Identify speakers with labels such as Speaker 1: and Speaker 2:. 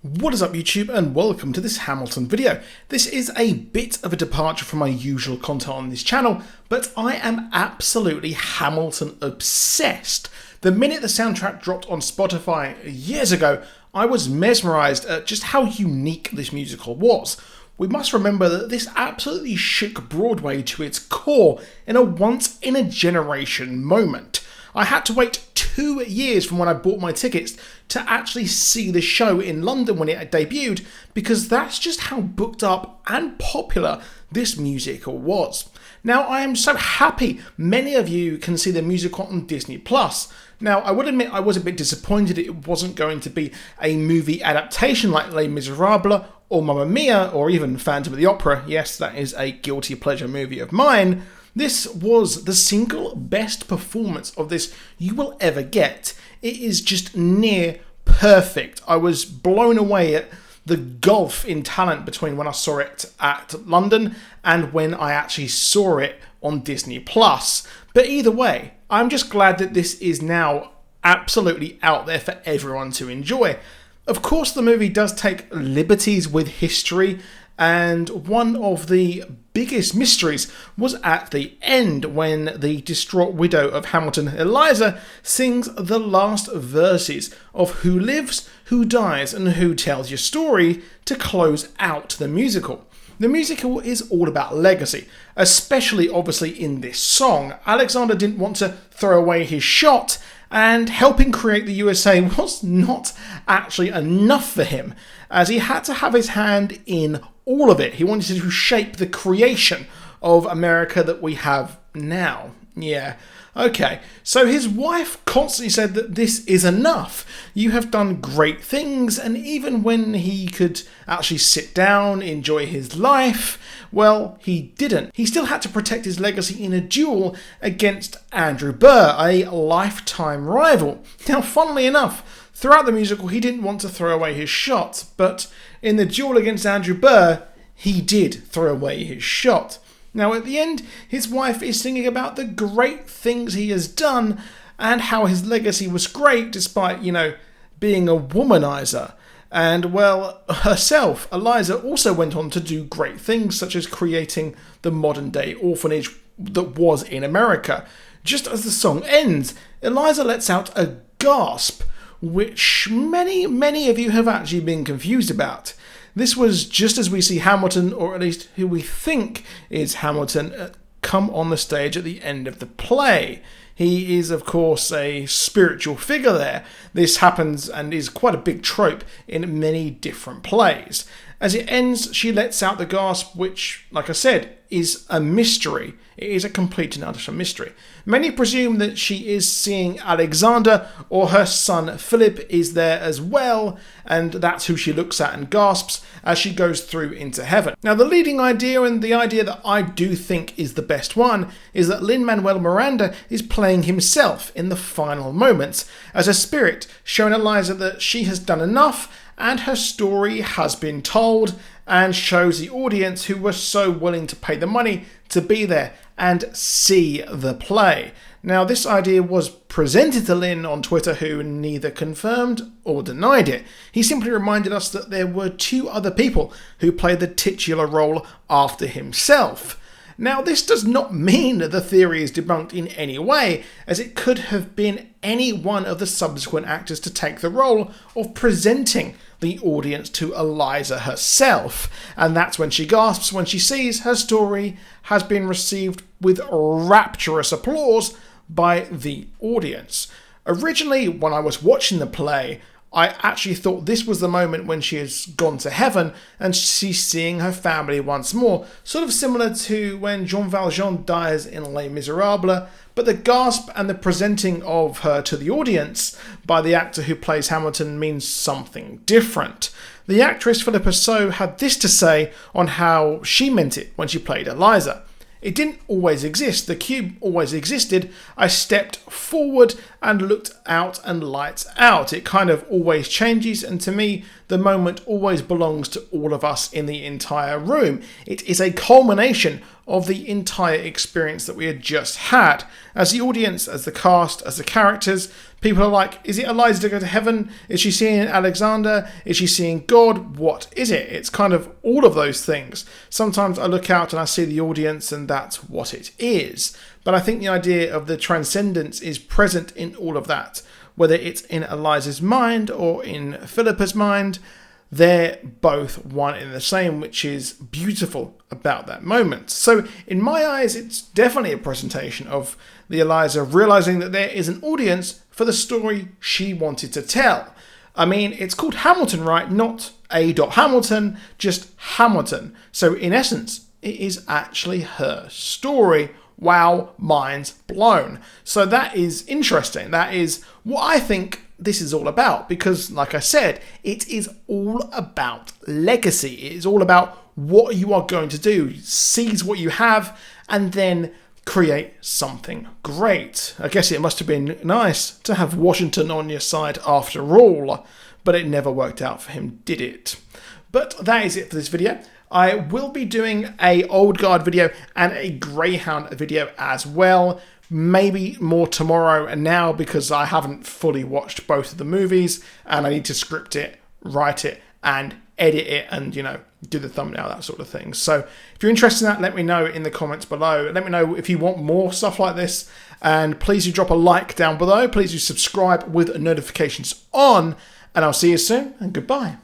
Speaker 1: What is up YouTube, and welcome to this Hamilton video. This is a bit of a departure from my usual content on this channel, but I am absolutely Hamilton obsessed. The minute the soundtrack dropped on Spotify years ago, I was mesmerised at just how unique this musical was. We must remember that this absolutely shook Broadway to its core in a once-in-a-generation moment. I had to wait 2 years from when I bought my tickets to actually see the show in London when it debuted, because that's just how booked up and popular this musical was. Now, I am so happy many of you can see the musical on Disney+. Now, I would admit I was a bit disappointed it wasn't going to be a movie adaptation like Les Miserables or Mamma Mia or even Phantom of the Opera. Yes, that is a guilty pleasure movie of mine. This was the single best performance of this you will ever get. It is just near perfect. I was blown away at the gulf in talent between when I saw it at London and when I actually saw it on Disney+. But either way, I'm just glad that this is now absolutely out there for everyone to enjoy. Of course, the movie does take liberties with history, and one of the biggest mysteries was at the end when the distraught widow of Hamilton, Eliza, sings the last verses of Who Lives, Who Dies, and Who Tells Your Story to close out the musical. The musical is all about legacy, especially obviously in this song. Alexander didn't want to throw away his shot, and helping create the USA was not actually enough for him, as he had to have his hand in all of it. He wanted to shape the creation of America that we have now. Yeah, okay. So his wife constantly said that this is enough. You have done great things, and even when he could actually sit down, enjoy his life, well, he didn't. He still had to protect his legacy in a duel against Andrew Burr, a lifetime rival. Now, funnily enough, throughout the musical, he didn't want to throw away his shot, but in the duel against Andrew Burr, he did throw away his shot. Now, at the end, his wife is singing about the great things he has done and how his legacy was great despite, being a womanizer. And, well, herself, Eliza, also went on to do great things, such as creating the modern-day orphanage that was in America. Just as the song ends, Eliza lets out a gasp, which many of you have actually been confused about. This was just as we see Hamilton, or at least who we think is Hamilton, come on the stage at the end of the play. He is, of course, a spiritual figure there. This happens and is quite a big trope in many different plays. As it ends, she lets out the gasp, which, like I said, is a mystery. It is a complete and utter mystery. Many presume that she is seeing Alexander, or her son Philip is there as well, and that's who she looks at and gasps as she goes through into heaven. Now, the leading idea, and the idea that I do think is the best one, is that Lin-Manuel Miranda is playing himself in the final moments as a spirit, showing Eliza that she has done enough and her story has been told, and shows the audience who were so willing to pay the money to be there and see the play. Now, this idea was presented to Lin on Twitter, who neither confirmed or denied it. He simply reminded us that there were 2 other people who played the titular role after himself. Now, this does not mean that the theory is debunked in any way, as it could have been any one of the subsequent actors to take the role of presenting the audience to Eliza herself. And that's when she gasps when she sees her story has been received with rapturous applause by the audience. Originally, when I was watching the play, I actually thought this was the moment when she has gone to heaven and she's seeing her family once more, sort of similar to when Jean Valjean dies in Les Miserables, but the gasp and the presenting of her to the audience by the actor who plays Hamilton means something different. The actress Philippa So had this to say on how she meant it when she played Eliza. It didn't always exist. The cube always existed. I stepped forward and looked out and lights out. It kind of always changes, and to me, the moment always belongs to all of us in the entire room. It is a culmination of the entire experience that we had just had. As the audience, as the cast, as the characters, people are like, is it Eliza to go to heaven? Is she seeing Alexander? Is she seeing God? What is it? It's kind of all of those things. Sometimes I look out and I see the audience and that's what it is. But I think the idea of the transcendence is present in all of that. Whether it's in Eliza's mind or in Philippa's mind, they're both one and the same, which is beautiful about that moment. So in my eyes, it's definitely a presentation of the Eliza realizing that there is an audience for the story she wanted to tell. I mean, it's called Hamilton, right? Not A. Hamilton, just Hamilton. So in essence, it is actually her story. Wow, mind's blown. So that is interesting. That is what I think this is all about, because like I said, it is all about legacy. It is all about what you are going to do. Seize what you have and then create something great. I guess it must have been nice to have Washington on your side after all, but it never worked out for him, did it? But that is it for this video. I will be doing a Old Guard video and a Greyhound video as well. Maybe more tomorrow and now, because I haven't fully watched both of the movies and I need to script it, write it and edit it and, you know, do the thumbnail, that sort of thing. So if you're interested in that, let me know in the comments below. Let me know if you want more stuff like this, and please do drop a like down below. Please do subscribe with notifications on, and I'll see you soon and goodbye.